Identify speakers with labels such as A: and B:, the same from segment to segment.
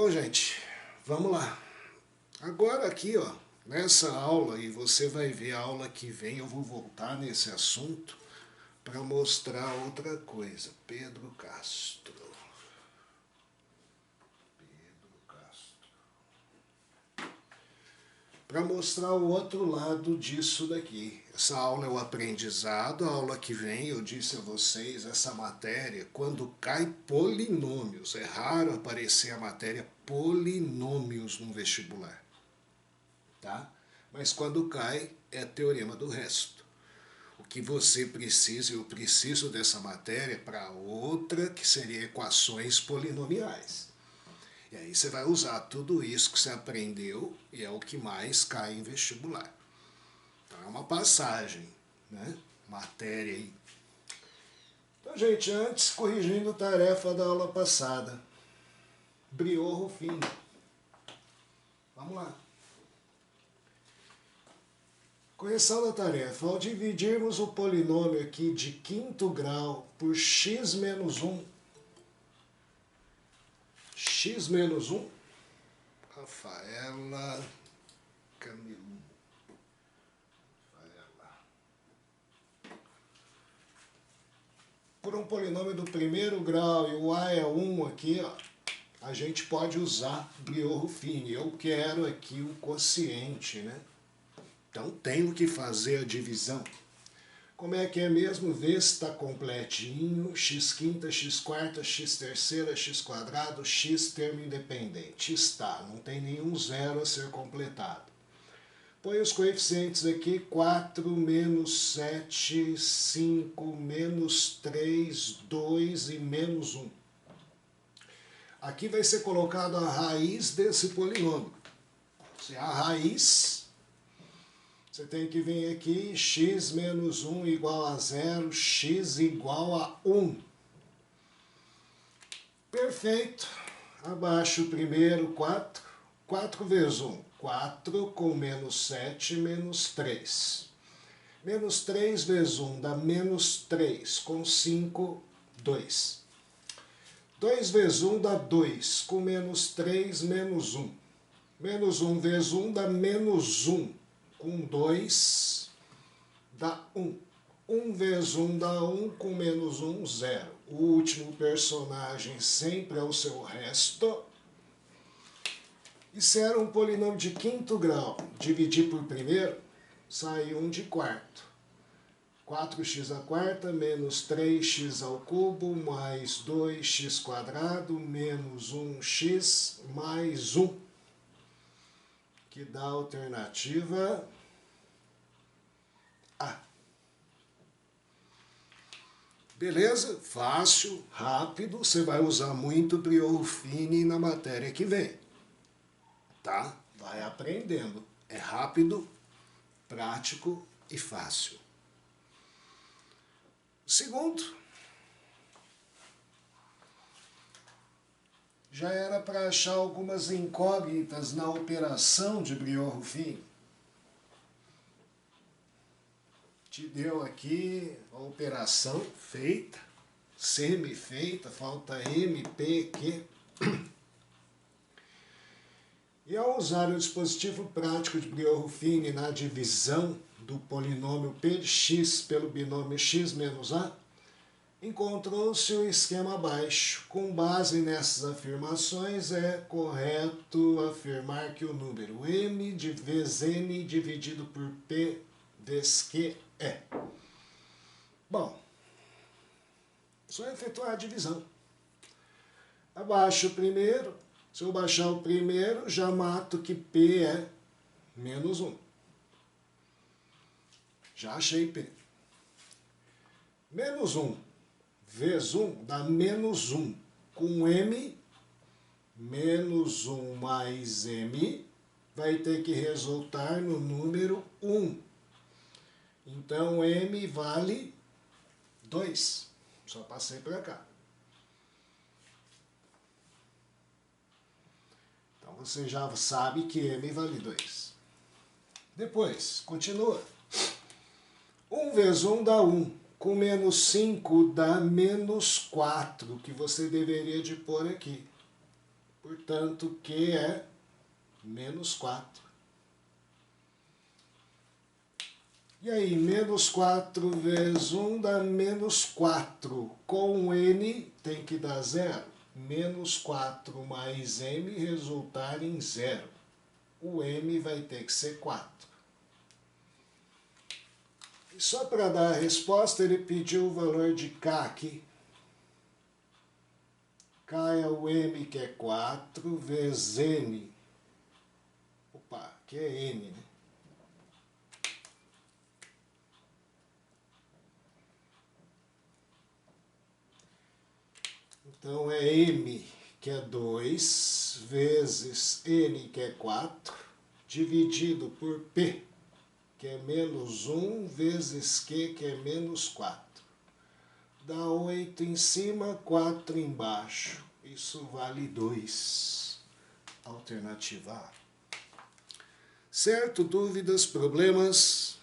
A: Bom, gente, vamos lá. Agora aqui, ó, nessa aula, e você vai ver a aula que vem, eu vou voltar nesse assunto para mostrar outra coisa. Pedro Castro. Para mostrar o outro lado disso daqui. Essa aula é o aprendizado, a aula que vem, eu disse a vocês, essa matéria, quando cai polinômios, é raro aparecer a matéria polinômios no vestibular, tá? Mas quando cai, é teorema do resto. O que você precisa, eu preciso dessa matéria para outra, que seria equações polinomiais. E aí você vai usar tudo isso que você aprendeu e é o que mais cai em vestibular. Então é uma passagem, né? Matéria aí. Então, gente, antes, corrigindo tarefa da aula passada. Briot Rufino. Vamos lá. Correção da tarefa. Ao dividirmos o polinômio aqui de quinto grau por x menos 1, x menos 1, Rafaela Camilo. Por um polinômio do primeiro grau e o a é 1 aqui, ó, a gente pode usar Briot Rufino. Eu quero aqui o quociente, né? Então tenho que fazer a divisão. Como é que é mesmo? Vê se está completinho. X quinta, x quarta, x terceira, x quadrado, x termo independente. Está, não tem nenhum zero a ser completado. Põe os coeficientes aqui, 4, menos 7, 5, menos 3, 2 e menos 1. Aqui vai ser colocado a raiz desse polinômio. Se a raiz, você tem que vir aqui, x menos 1 igual a 0, x igual a 1. Perfeito. Abaixo o primeiro, 4. 4 vezes 1, 4 com menos 7, menos 3. Menos 3 vezes 1 dá menos 3, com 5, 2. 2 vezes 1 dá 2, com menos 3, menos 1. Menos 1 vezes 1 dá menos 1, com 2 dá 1. 1 vezes 1 dá 1, com menos 1, 0. O último personagem sempre é o seu resto. E se era um polinômio de quinto grau, dividir por primeiro, sai 1 de quarto. 4x à quarta menos 3x ao cubo mais 2x quadrado menos 1x mais 1. Que dá a alternativa A. Beleza? Fácil, rápido. Você vai usar muito Briot Rufino na matéria que vem. Tá? Vai aprendendo. É rápido, prático e fácil. Segundo, já era para achar algumas incógnitas na operação de Briot Rufino. Te deu aqui a operação feita, semi-feita, falta M, P, Q. E ao usar o dispositivo prático de Briot Rufino na divisão do polinômio P de x pelo binômio x menos a, encontrou-se o esquema abaixo. Com base nessas afirmações, é correto afirmar que o número m vezes n dividido por p vezes q é. Bom, só efetuar a divisão. Abaixo o primeiro. Se eu baixar o primeiro, já mato que P é menos 1. Já achei P. Menos 1 vezes 1 dá menos 1. Com M, menos 1 mais M vai ter que resultar no número 1. Então, M vale 2. Só passei para cá. Você já sabe que M vale 2. Depois, continua. 1 vezes 1 dá 1. Com menos 5 dá menos 4, que você deveria de pôr aqui. Portanto, Q é menos 4. E aí, menos 4 vezes 1 dá menos 4. Com N tem que dar 0. Menos 4 mais M resultar em 0. O M vai ter que ser 4. E só para dar a resposta, ele pediu o valor de K aqui. K é o M, que é 4, vezes N. Opa, aqui é N, né? Então é M, que é 2, vezes N, que é 4, dividido por P, que é menos 1, vezes Q, que é menos 4. Dá 8 em cima, 4 embaixo. Isso vale 2. Alternativa A. Certo? Dúvidas, problemas?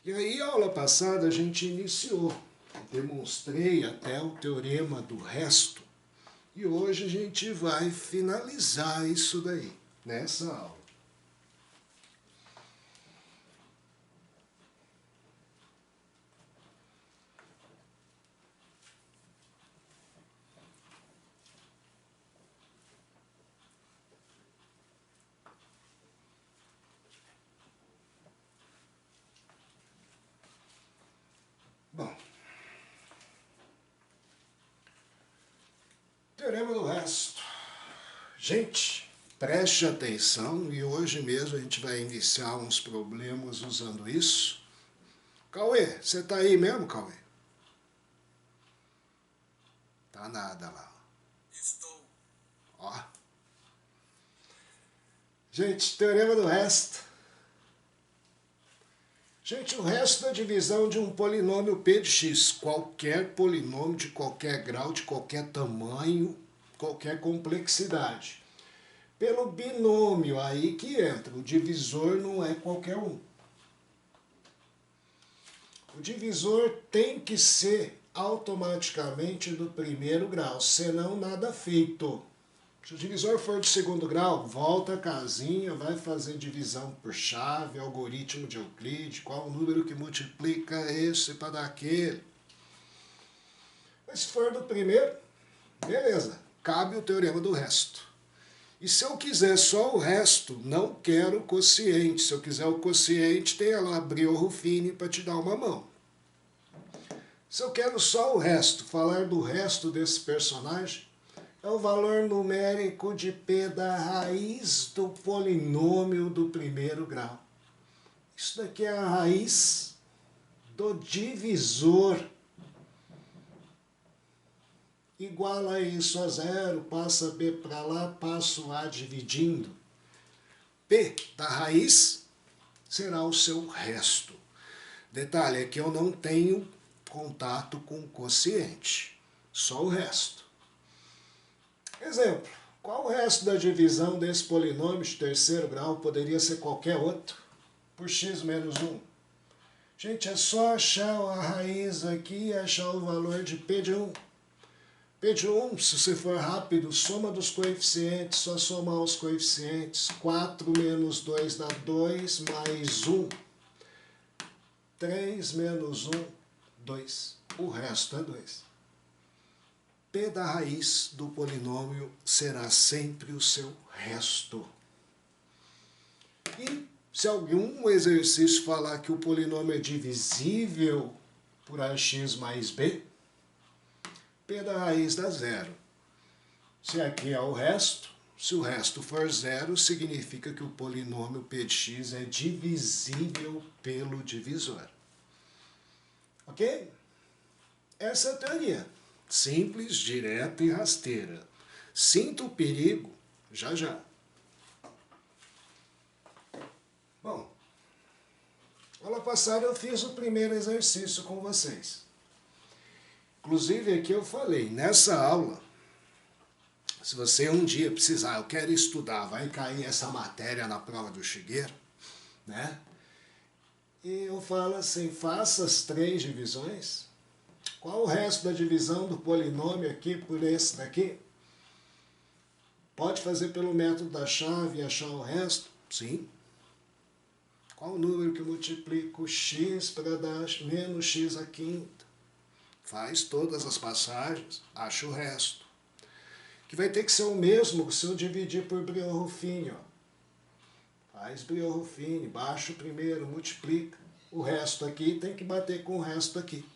A: E aí, aula passada, a gente iniciou. Demonstrei até o teorema do resto. E hoje a gente vai finalizar isso daí, nessa aula. Bom, teorema do resto. Gente, preste atenção e hoje mesmo a gente vai iniciar uns problemas usando isso. Cauê, você tá aí mesmo, Cauê? Tá nada lá.
B: Estou.
A: Ó. Gente, teorema do resto. Gente, o resto da divisão de um polinômio P de x, qualquer polinômio de qualquer grau, de qualquer tamanho, qualquer complexidade. Pelo binômio aí que entra, o divisor não é qualquer um. O divisor tem que ser automaticamente do primeiro grau, senão nada feito. Se o divisor for de segundo grau, volta a casinha, vai fazer divisão por chave, algoritmo de Euclides, qual o número que multiplica esse para dar aquele. Mas se for do primeiro, beleza, cabe o teorema do resto. E se eu quiser só o resto, não quero o quociente. Se eu quiser o quociente, tem lá Brio Ruffini para te dar uma mão. Se eu quero só o resto, falar do resto desse personagem, é o valor numérico de P da raiz do polinômio do primeiro grau. Isso daqui é a raiz do divisor. Iguala isso a zero, passa B para lá, passo A dividindo. P da raiz será o seu resto. Detalhe é que eu não tenho contato com o quociente, só o resto. Exemplo, qual o resto da divisão desse polinômio de terceiro grau? Poderia ser qualquer outro, por x menos 1. Gente, é só achar a raiz aqui e achar o valor de P de 1. P de 1, se você for rápido, soma dos coeficientes, só somar os coeficientes. 4 menos 2 dá 2, mais 1. 3 menos 1, 2. O resto é 2. P da raiz do polinômio será sempre o seu resto. E se algum exercício falar que o polinômio é divisível por ax mais b, P da raiz dá zero. Se aqui é o resto, se o resto for zero, significa que o polinômio P de x é divisível pelo divisor. Ok? Essa é a teoria. Simples, direta e rasteira. Sinta o perigo já já. Bom, aula passada eu fiz o primeiro exercício com vocês. Inclusive aqui eu falei, nessa aula, se você um dia precisar, eu quero estudar, vai cair essa matéria na prova do Shigeru, né? E eu falo assim, faça as 3 divisões. Qual o resto da divisão do polinômio aqui por esse daqui? Pode fazer pelo método da chave e achar o resto? Sim. Qual o número que multiplica o x para dar menos x à quinta? Faz todas as passagens, acha o resto. Que vai ter que ser o mesmo se eu dividir por Brion-Ruffini. Faz Brion-Ruffini, baixa o primeiro, multiplica. O resto aqui tem que bater com o resto aqui.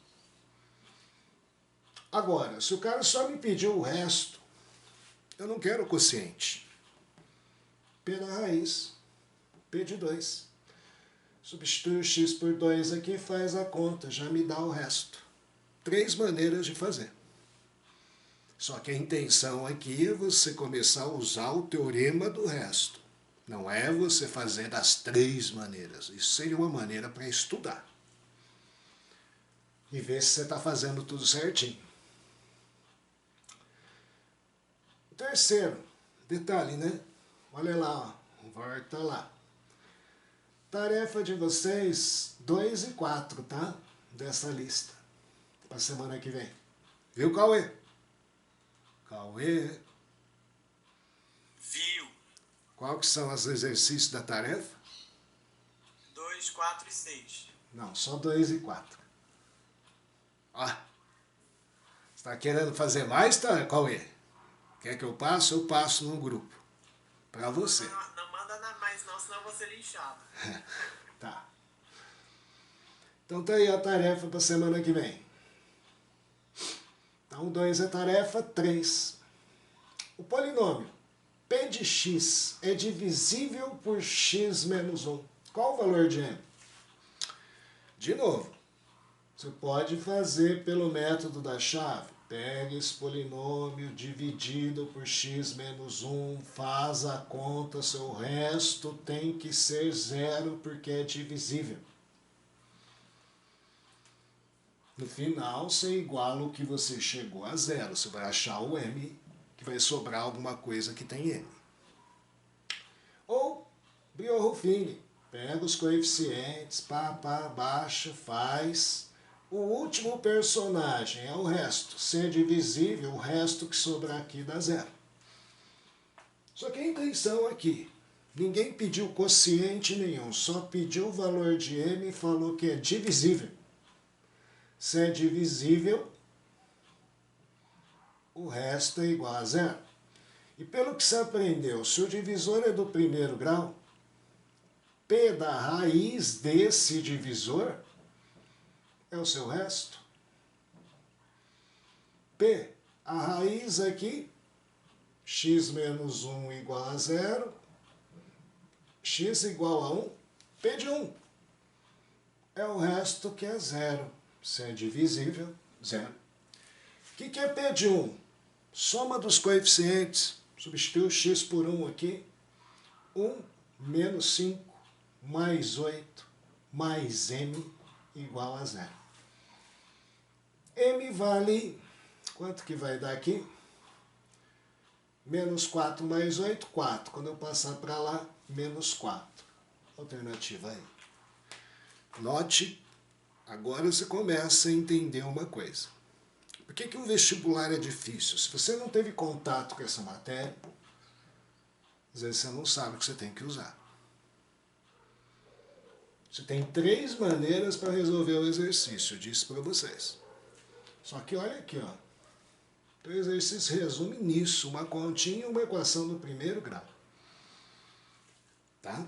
A: Agora, se o cara só me pediu o resto, eu não quero o quociente. P da raiz, P de 2. Substitui o x por 2 aqui, faz a conta, já me dá o resto. 3 maneiras de fazer. Só que a intenção aqui é você começar a usar o teorema do resto. Não é você fazer das 3 maneiras. Isso seria uma maneira para estudar. E ver se você está fazendo tudo certinho. Terceiro, detalhe, né? Olha lá, ó, volta lá. Tarefa de vocês, 2 e 4, tá? Dessa lista. Para semana que vem. Viu, Cauê? Cauê?
B: Viu.
A: Qual que são os exercícios da tarefa?
B: 2, 4 e 6.
A: Não, só 2 e 4. Ó. Você está querendo fazer mais, tá, Cauê? Quer que eu passe? Eu passo no grupo. Para você.
B: Não manda mais não, senão eu vou ser linchado.
A: Tá. Então tá aí a tarefa para semana que vem. Então 2 é tarefa, 3. O polinômio P de x é divisível por x menos 1. Qual o valor de m? De novo, você pode fazer pelo método da chave. Pega esse polinômio dividido por x menos 1, faz a conta, seu resto tem que ser zero porque é divisível. No final, você iguala o que você chegou a zero. Você vai achar o m, que vai sobrar alguma coisa que tem m. Ou Brion-Ruffini. Pega os coeficientes, baixa, faz. O último personagem é o resto. Se é divisível, o resto que sobrar aqui dá zero. Só que a intenção aqui, ninguém pediu quociente nenhum, só pediu o valor de m e falou que é divisível. Se é divisível, o resto é igual a zero. E pelo que você aprendeu, se o divisor é do primeiro grau, P da raiz desse divisor é o seu resto. P, a raiz aqui, x menos 1 igual a 0, x igual a 1, P de 1. É o resto que é zero. Se é divisível, zero. O que é P de 1? Soma dos coeficientes. Substitui o x por 1 aqui. 1 menos 5 mais 8 mais m igual a zero. M vale, quanto que vai dar aqui? Menos 4 mais 8, 4. Quando eu passar para lá, menos 4. Alternativa aí. Note, agora você começa a entender uma coisa. Por que o vestibular é difícil? Se você não teve contato com essa matéria, às vezes você não sabe o que você tem que usar. Você tem 3 maneiras para resolver o exercício, eu disse para vocês. Só que olha aqui, ó. O exercício resume nisso, uma continha e uma equação do primeiro grau. Tá?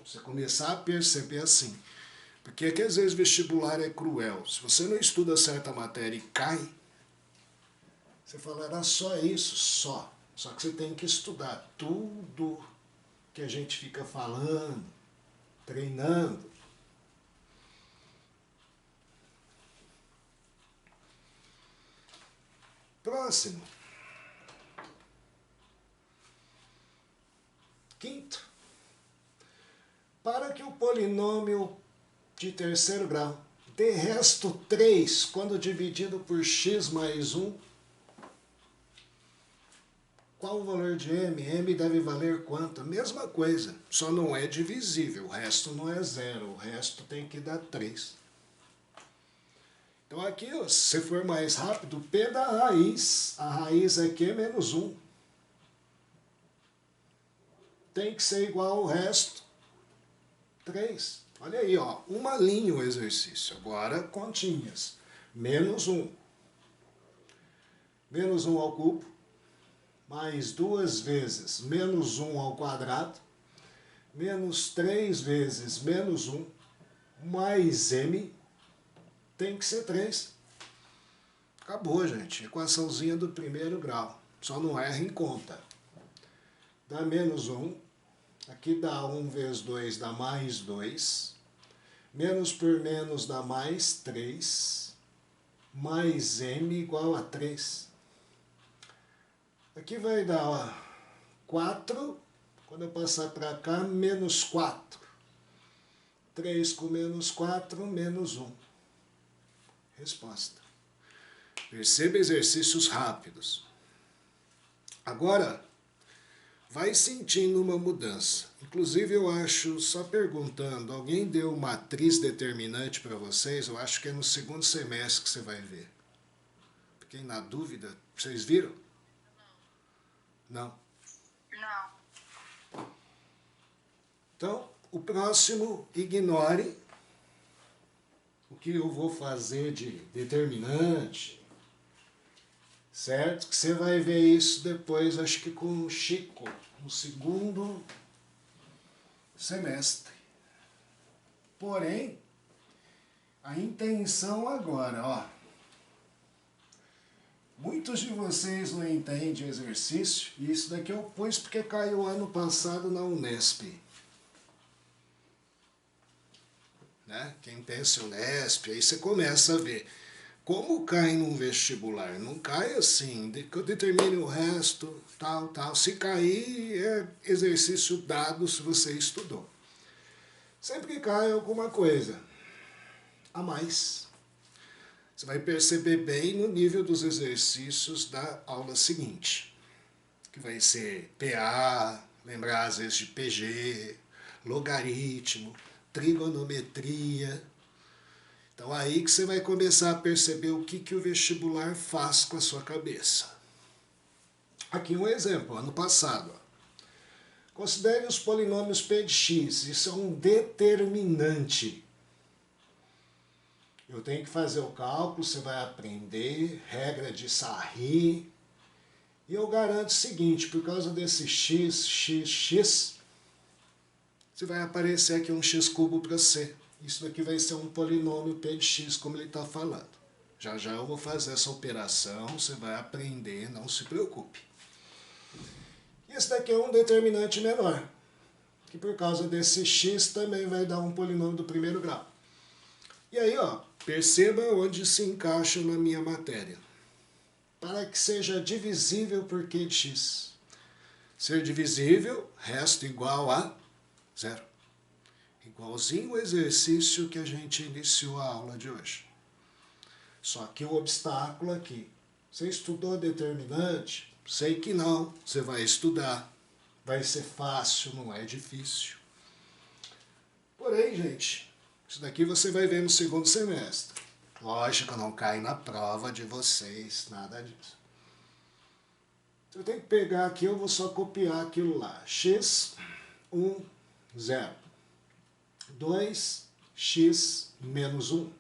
A: Você começar a perceber assim. Porque aqui às vezes vestibular é cruel. Se você não estuda certa matéria e cai, você fala, era só isso, só. Só que você tem que estudar tudo que a gente fica falando, treinando. Próximo. Quinto. Para que o polinômio de terceiro grau dê resto 3 quando dividido por x mais 1, qual o valor de m? M deve valer quanto? A mesma coisa, só não é divisível, o resto não é zero, o resto tem que dar 3. Então aqui, ó, se for mais rápido, P da raiz, a raiz aqui é menos 1. tem que ser igual ao resto, 3. Olha aí, ó, uma linha o exercício. Agora, continhas. Menos 1. Menos 1 ao cubo, mais 2 vezes menos 1 ao quadrado, menos 3 vezes menos 1, mais m, tem que ser 3. Acabou, gente. Equaçãozinha do primeiro grau. Só não erra em conta. Dá menos 1. Aqui dá 1 vezes 2 dá mais 2. Menos por menos dá mais 3. Mais m igual a 3. Aqui vai dar, ó, 4. Quando eu passar para cá, menos 4. 3 com menos 4, menos 1. Resposta. Perceba exercícios rápidos. Agora, vai sentindo uma mudança. Inclusive, eu acho, só perguntando, alguém deu matriz determinante para vocês? Eu acho que é no segundo semestre que você vai ver. Fiquei na dúvida. Vocês viram? Não.
C: Não.
A: Então, o próximo, ignore o que eu vou fazer de determinante, certo? Que você vai ver isso depois, acho que com o Chico, no segundo semestre. Porém, a intenção agora, ó. Muitos de vocês não entendem o exercício, e isso daqui eu pus porque caiu ano passado na Unesp. Né? Quem pensa em Unesp, aí você começa a ver como cai num vestibular. Não cai assim, que eu determine o resto, tal, tal. Se cair, é exercício dado se você estudou. Sempre cai alguma coisa a mais. Você vai perceber bem no nível dos exercícios da aula seguinte, que vai ser PA, lembrar às vezes de PG, logaritmo, trigonometria. Então aí que você vai começar a perceber o que o vestibular faz com a sua cabeça. Aqui um exemplo, ano passado. Considere os polinômios p de x, isso é um determinante. Eu tenho que fazer o cálculo, você vai aprender, regra de Sarri. E eu garanto o seguinte, por causa desse x, você vai aparecer aqui um x cubo para c. Isso daqui vai ser um polinômio p de x, como ele está falando. Já já eu vou fazer essa operação, você vai aprender, não se preocupe. E esse daqui é um determinante menor, que por causa desse x também vai dar um polinômio do primeiro grau. E aí, ó, perceba onde se encaixa na minha matéria. Para que seja divisível por q de x. Ser divisível, resto igual a 0. Igualzinho o exercício que a gente iniciou a aula de hoje. Só que o obstáculo aqui. Você estudou determinante? Sei que não, você vai estudar. Vai ser fácil, não é difícil. Porém, gente, isso daqui você vai ver no segundo semestre. Lógico, não cai na prova de vocês, nada disso. Eu tenho que pegar aqui, eu vou só copiar aquilo lá. X, 1, 0. 2, x menos 1.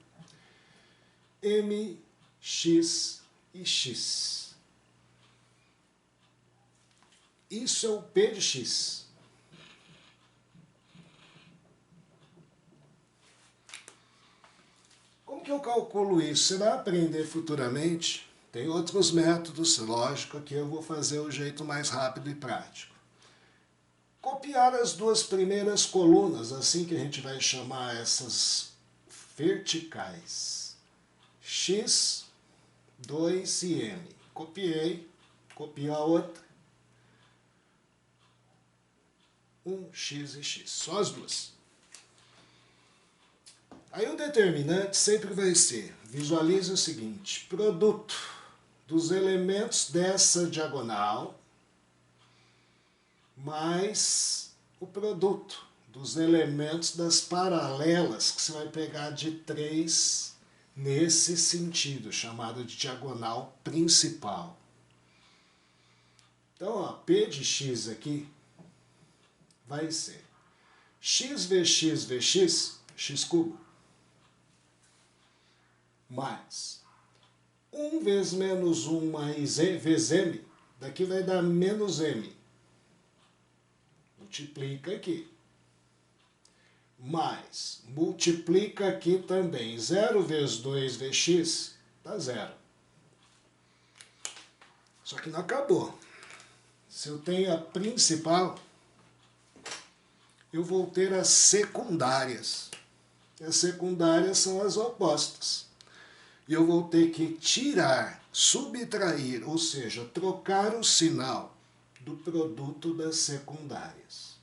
A: M, x e x. Isso é o p de x. Como que eu calculo isso? Você vai aprender futuramente. Tem outros métodos, lógico, que eu vou fazer o jeito mais rápido e prático. Copiar as duas primeiras colunas, assim que a gente vai chamar essas verticais. X, 2 e M. Copiei, copio a outra. 1x e x, só as duas. Aí o determinante sempre vai ser, visualize o seguinte, produto dos elementos dessa diagonal mais o produto dos elementos das paralelas, que você vai pegar de 3 nesse sentido, chamado de diagonal principal. Então, ó, P de x aqui vai ser x vezes x, x cubo, mais 1 vezes menos 1 mais vezes m, daqui vai dar menos m. Multiplica aqui. Mais, multiplica aqui também. 0 vezes 2 vezes x, dá 0. Só que não acabou. Se eu tenho a principal, eu vou ter as secundárias. As secundárias são as opostas. E eu vou ter que tirar, subtrair, ou seja, trocar o sinal do produto das secundárias.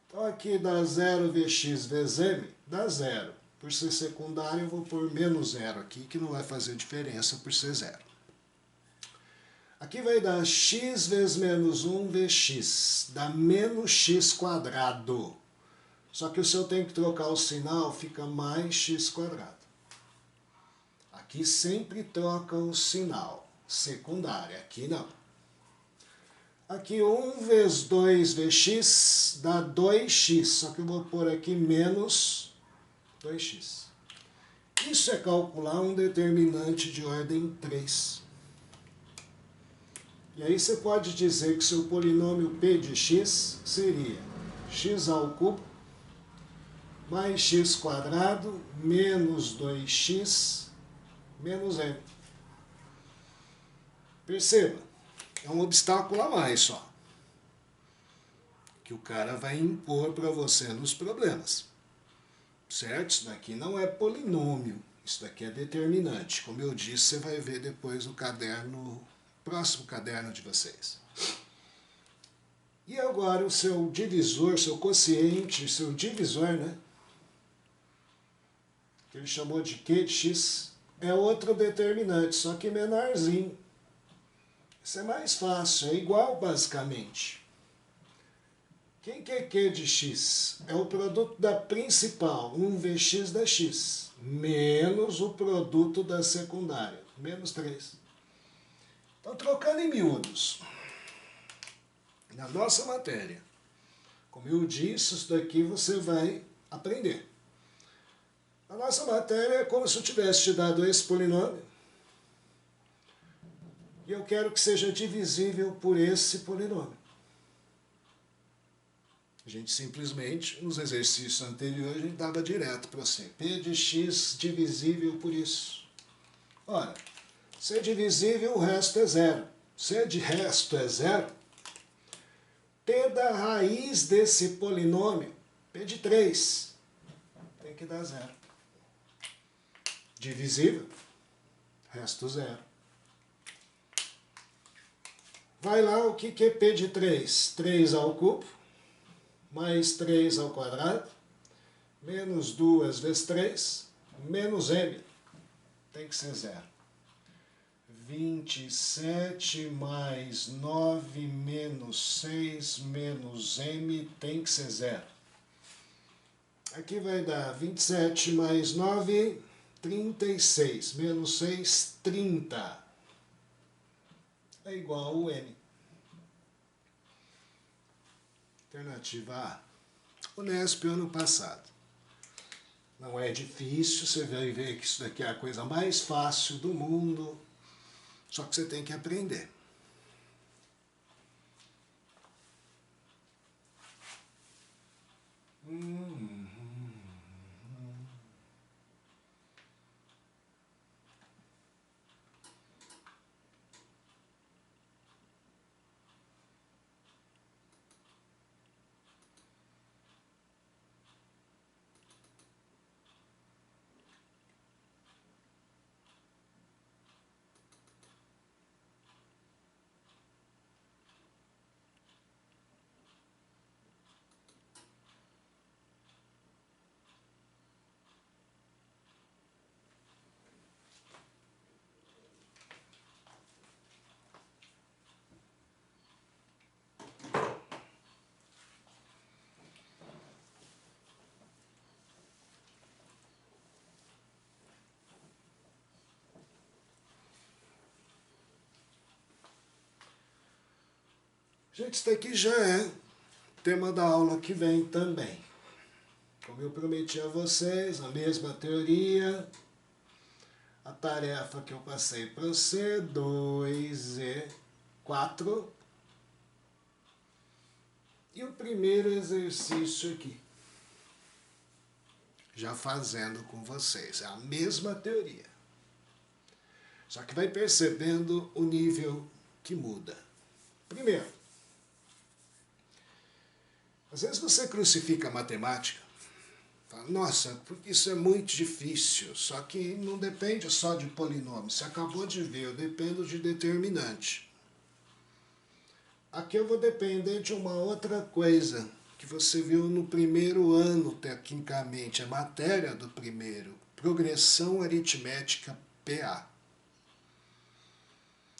A: Então aqui dá 0 vezes x vezes m, dá 0. Por ser secundário eu vou pôr menos 0 aqui, que não vai fazer diferença por ser 0. Aqui vai dar x vezes menos 1 vezes x, dá menos x quadrado. Só que se eu tenho que trocar o sinal, fica mais x quadrado. Aqui sempre troca o sinal, secundário, aqui não. Aqui 1 vezes 2 vezes x dá 2x, só que eu vou pôr aqui menos 2x. Isso é calcular um determinante de ordem 3. E aí você pode dizer que seu polinômio p de x seria x ao cubo mais x quadrado menos 2x menos m. Perceba, é um obstáculo a mais só, que o cara vai impor para você nos problemas. Certo? Isso daqui não é polinômio, isso daqui é determinante. Como eu disse, você vai ver depois no caderno, próximo caderno de vocês. E agora o seu divisor, seu quociente, seu divisor, né? Que ele chamou de Q de x, é outro determinante, só que menorzinho. Isso é mais fácil, é igual basicamente. Quem que é Q de x? É o produto da principal, 1 vezes x dá x, menos o produto da secundária, menos 3. Então, trocando em miúdos, na nossa matéria, como eu disse, isso daqui você vai aprender. A nossa matéria é como se eu tivesse te dado esse polinômio e eu quero que seja divisível por esse polinômio. A gente simplesmente, nos exercícios anteriores, a gente dava direto para você. P de x divisível por isso. Ora, se é divisível, o resto é zero. Se de resto é zero, P da raiz desse polinômio, P de 3, tem que dar zero. Divisível, resto zero. Vai lá, o que é P de 3? 3 ao cubo, mais 3 ao quadrado, menos 2 vezes 3, menos m, tem que ser zero. 27 mais 9 menos 6 menos m tem que ser zero. Aqui vai dar 27 mais 9, 36, menos 6, 30. É igual ao m. Alternativa A. Unesp ano passado. Não é difícil, você vai ver que isso daqui é a coisa mais fácil do mundo, só que você tem que aprender. Gente, isso daqui já é tema da aula que vem também. Como eu prometi a vocês, a mesma teoria, a tarefa que eu passei para você, 2E4, e o primeiro exercício aqui, já fazendo com vocês, é a mesma teoria. Só que vai percebendo o nível que muda. Primeiro, às vezes você crucifica a matemática, fala, nossa, porque isso é muito difícil, só que não depende só de polinômio, você acabou de ver, eu dependo de determinante. Aqui eu vou depender de uma outra coisa, que você viu no primeiro ano, tecnicamente, a matéria do primeiro, progressão aritmética PA.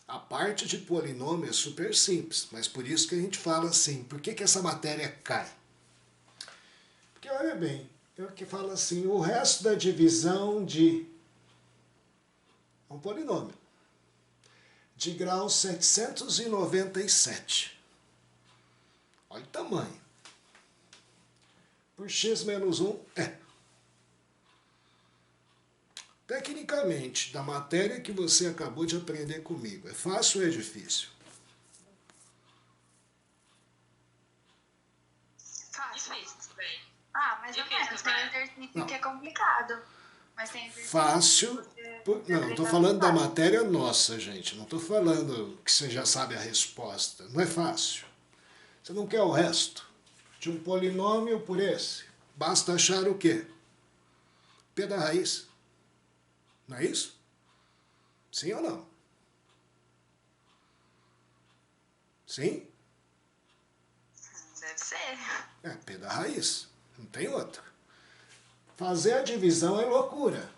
A: A parte de polinômio é super simples, mas por isso que a gente fala assim, por que essa matéria cai? Porque olha bem, eu que falo assim, o resto da divisão de um polinômio, de grau 797. Olha o tamanho. Por x menos 1 é. Tecnicamente, da matéria que você acabou de aprender comigo, é fácil ou é difícil?
C: Fácil. Mais ou menos. Tem exercício que é complicado. Mas tem exercício
A: fácil. Não, estou falando da matéria nossa, gente. Não estou falando que você já sabe a resposta. Não é fácil. Você não quer o resto de um polinômio por esse. Basta achar o quê? P da raiz. Não é isso? Sim ou não? Sim?
C: Deve ser.
A: É, P da raiz. Não tem outra. Fazer a divisão é loucura.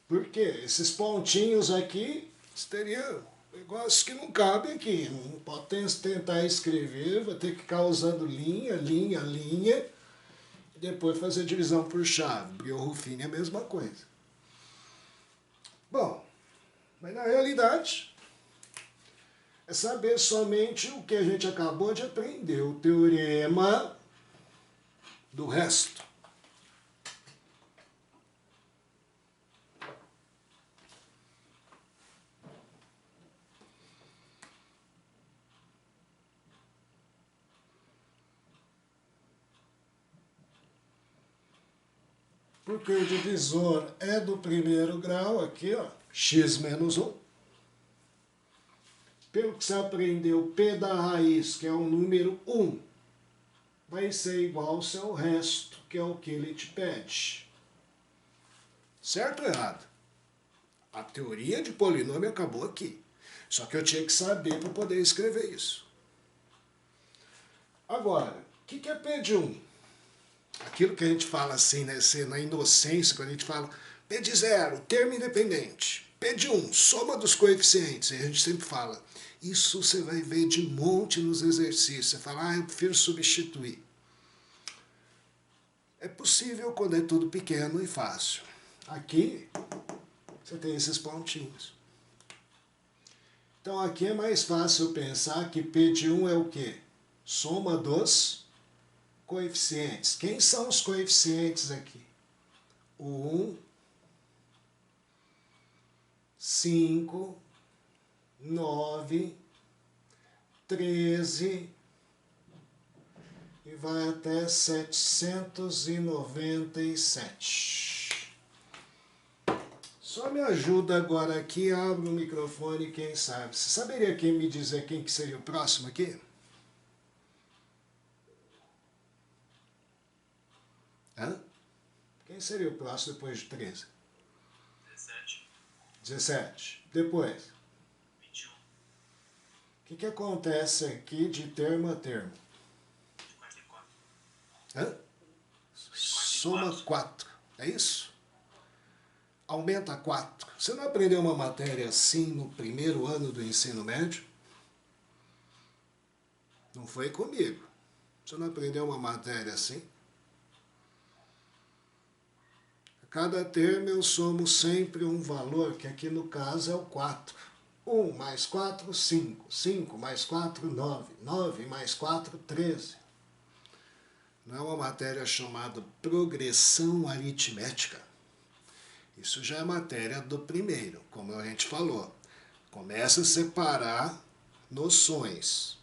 A: Por quê? Esses pontinhos aqui, teria negócio que não cabe aqui. Não pode tentar escrever, vai ter que ficar usando linha, linha, linha, e depois fazer divisão por chave. Biorrufini é a mesma coisa. Bom, mas na realidade é saber somente o que a gente acabou de aprender, o teorema do resto. Porque o divisor é do primeiro grau, aqui, ó, x menos 1. Pelo que você aprendeu, P da raiz, que é o número 1, vai ser igual ao seu resto, que é o que ele te pede. Certo ou errado? A teoria de polinômio acabou aqui. Só que eu tinha que saber para poder escrever isso. Agora, o que é P de 1? Aquilo que a gente fala assim, né, na inocência, quando a gente fala P de 0, termo independente. P de 1, soma dos coeficientes. E a gente sempre fala, isso você vai ver de monte nos exercícios. Você fala, eu prefiro substituir. É possível quando é tudo pequeno e fácil. Aqui, você tem esses pontinhos. Então aqui é mais fácil pensar que P de 1 é o quê? Soma dos coeficientes. Quem são os coeficientes aqui? O 1, 5, 9, 13 e vai até 797. Só me ajuda agora aqui, abre o microfone, quem sabe. Você saberia quem me dizer quem que seria o próximo aqui? Hã? Quem seria o próximo depois de 13?
B: 17.
A: 17. Depois?
B: 21.
A: O que acontece aqui de termo a termo?
B: 54.
A: Hã? Soma 4. É isso? Aumenta 4. Você não aprendeu uma matéria assim no primeiro ano do ensino médio? Não foi comigo. Você não aprendeu uma matéria assim? A cada termo eu somo sempre um valor, que aqui no caso é o 4. 1 mais 4, 5. 5 mais 4, 9. 9 mais 4, 13. Não é uma matéria chamada progressão aritmética. Isso já é matéria do primeiro, como a gente falou. Começa a separar noções.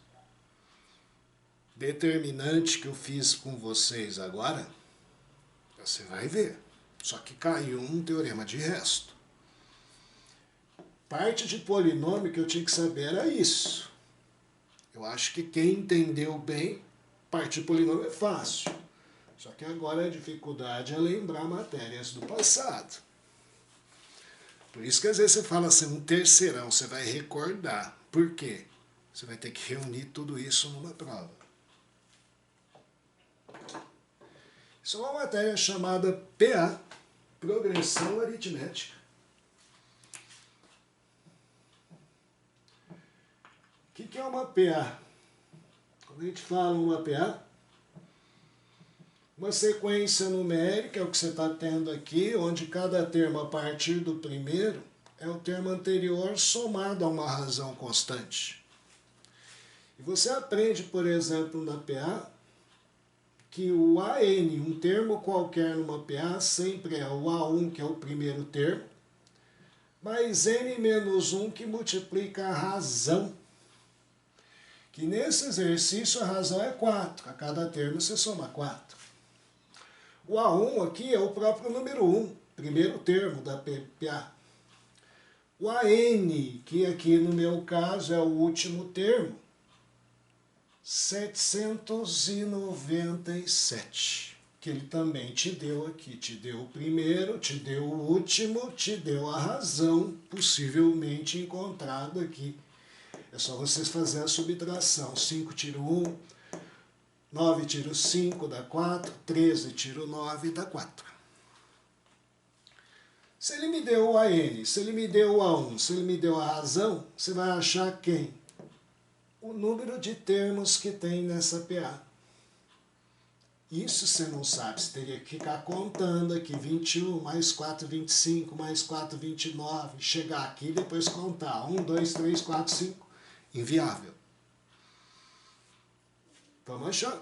A: Determinante que eu fiz com vocês agora, você vai ver. Só que caiu um teorema de resto. Parte de polinômio que eu tinha que saber era isso. Eu acho que quem entendeu bem, parte de polinômio é fácil. Só que agora a dificuldade é lembrar matérias do passado. Por isso que às vezes você fala assim, um terceirão, você vai recordar. Por quê? Você vai ter que reunir tudo isso numa prova. Isso é uma matéria chamada PA, Progressão Aritmética. O que é uma PA? Quando a gente fala uma PA, uma sequência numérica é o que você está tendo aqui, onde cada termo a partir do primeiro é o termo anterior somado a uma razão constante. E você aprende, por exemplo, na PA, que o AN, um termo qualquer numa PA, sempre é o A1, que é o primeiro termo, mais N menos 1, que multiplica a razão. Que nesse exercício a razão é 4, a cada termo você soma 4. O A1 aqui é o próprio número 1, primeiro termo da PA. O AN, que aqui no meu caso é o último termo, 797, que ele também te deu aqui. Te deu o primeiro, te deu o último, te deu a razão possivelmente encontrada aqui. É só vocês fazerem a subtração. 5 tiro 1, 9 tiro 5 dá 4, 13 tiro 9 dá 4. Se ele me deu o AN, se ele me deu o A1, se ele me deu a razão, você vai achar quem? O número de termos que tem nessa PA. Isso você não sabe, você teria que ficar contando aqui, 21 mais 4, 25, mais 4, 29, chegar aqui e depois contar, 1, 2, 3, 4, 5, inviável. Vamos achar.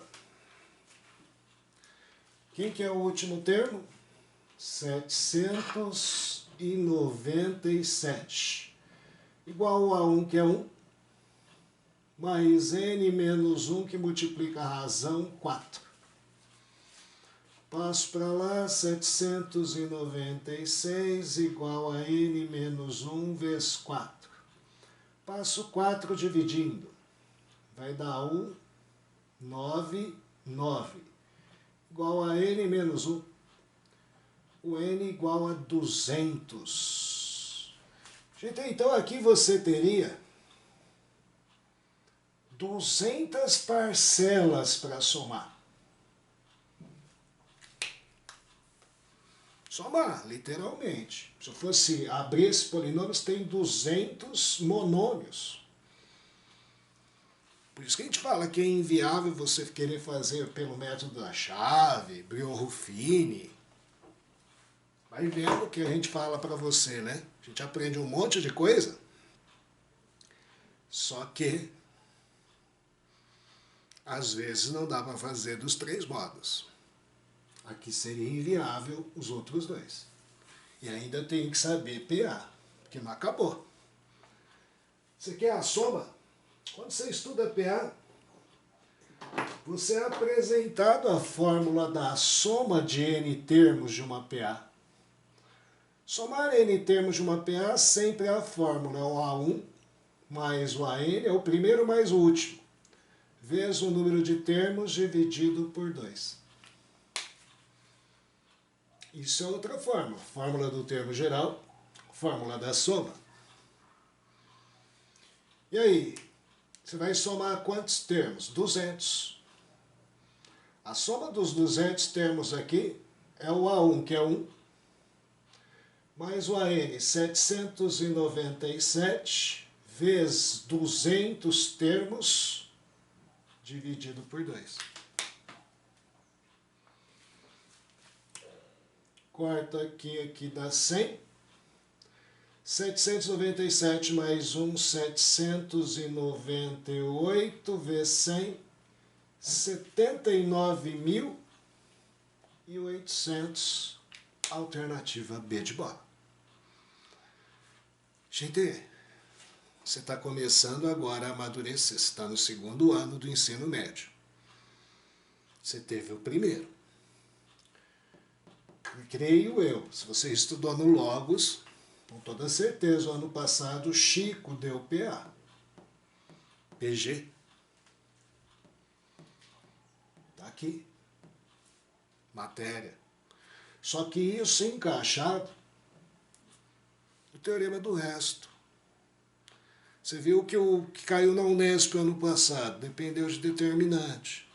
A: Quem que é o último termo? 797. Igual a 1, que é 1. Mais N menos 1, que multiplica a razão, 4. Passo para lá, 796 igual a N menos 1 vezes 4. Passo 4 dividindo. Vai dar 1, 9, 9. Igual a N menos 1. O N igual a 200. Gente, então aqui você teria 200 parcelas para somar. Somar, literalmente. Se eu fosse abrir esse polinômio, você tem 200 monômios. Por isso que a gente fala que é inviável você querer fazer pelo método da chave, Brion-Ruffini. Vai vendo o que a gente fala para você, né? A gente aprende um monte de coisa. Só que às vezes não dá para fazer dos 3 modos. Aqui seria inviável os outros 2. E ainda tem que saber PA, porque não acabou. Você quer a soma? Quando você estuda PA, você é apresentado a fórmula da soma de N termos de uma PA. Somar N termos de uma PA sempre é a fórmula, é o A1 mais o AN, é o primeiro mais o último, vezes o número de termos dividido por 2. Isso é outra fórmula. Fórmula do termo geral, fórmula da soma. E aí, você vai somar quantos termos? 200. A soma dos 200 termos aqui é o A1, que é 1, mais o AN, 797, vezes 200 termos, dividido por 2. Corta aqui, aqui dá 100. 797 mais 1, 798 vezes 100, 79.800, alternativa B de bola. Gente, você está começando agora a amadurecer, você está no segundo ano do ensino médio. Você teve o primeiro. Creio eu, se você estudou no Logos, com toda certeza, o ano passado, o Chico deu PA. PG. Está aqui. Matéria. Só que isso encaixado no teorema do resto. Você viu que o que caiu na Unesp ano passado dependeu de determinante.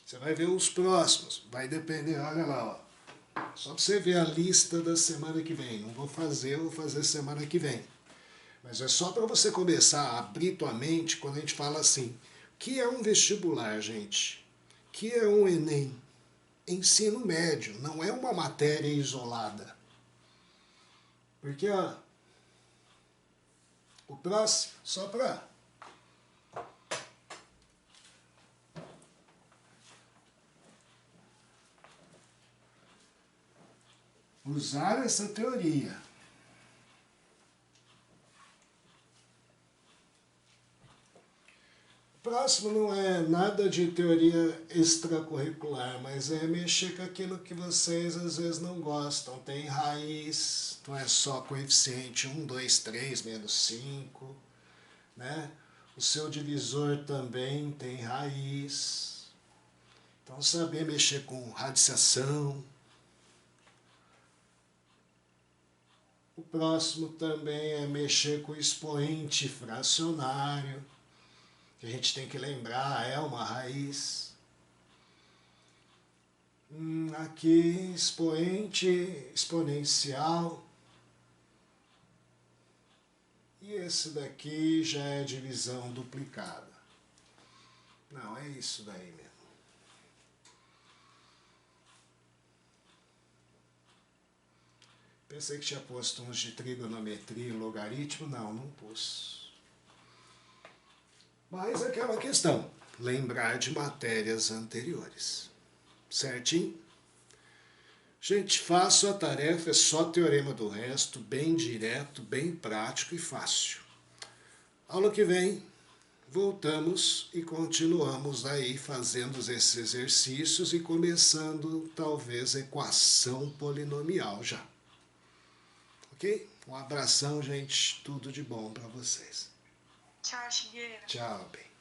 A: Você vai ver os próximos. Vai depender, olha lá, ó. Só para você ver a lista da semana que vem. Não vou fazer, eu vou fazer semana que vem. Mas é só para você começar a abrir tua mente quando a gente fala assim. O que é um vestibular, gente? O que é um Enem? Ensino médio, não é uma matéria isolada. Porque, ó, o próximo, só para... usar essa teoria. O próximo não é nada de teoria extracurricular, mas é mexer com aquilo que vocês às vezes não gostam. Tem raiz, não é só coeficiente 1, 2, 3, menos 5, né? O seu divisor também tem raiz. Então saber mexer com radiciação. O próximo também é mexer com o expoente fracionário, que a gente tem que lembrar, é uma raiz. Aqui, expoente exponencial. E esse daqui já é divisão duplicada. Não, é isso daí mesmo. Pensei que tinha posto uns de trigonometria e logaritmo. Não, não pus. Mas aquela questão, lembrar de matérias anteriores. Certinho? Gente, faço a tarefa, é só teorema do resto, bem direto, bem prático e fácil. Aula que vem, voltamos e continuamos aí fazendo esses exercícios e começando, talvez, equação polinomial já. Ok? Um abração, gente. Tudo de bom para vocês.
C: Tchau, Shigeru.
A: Tchau, bem.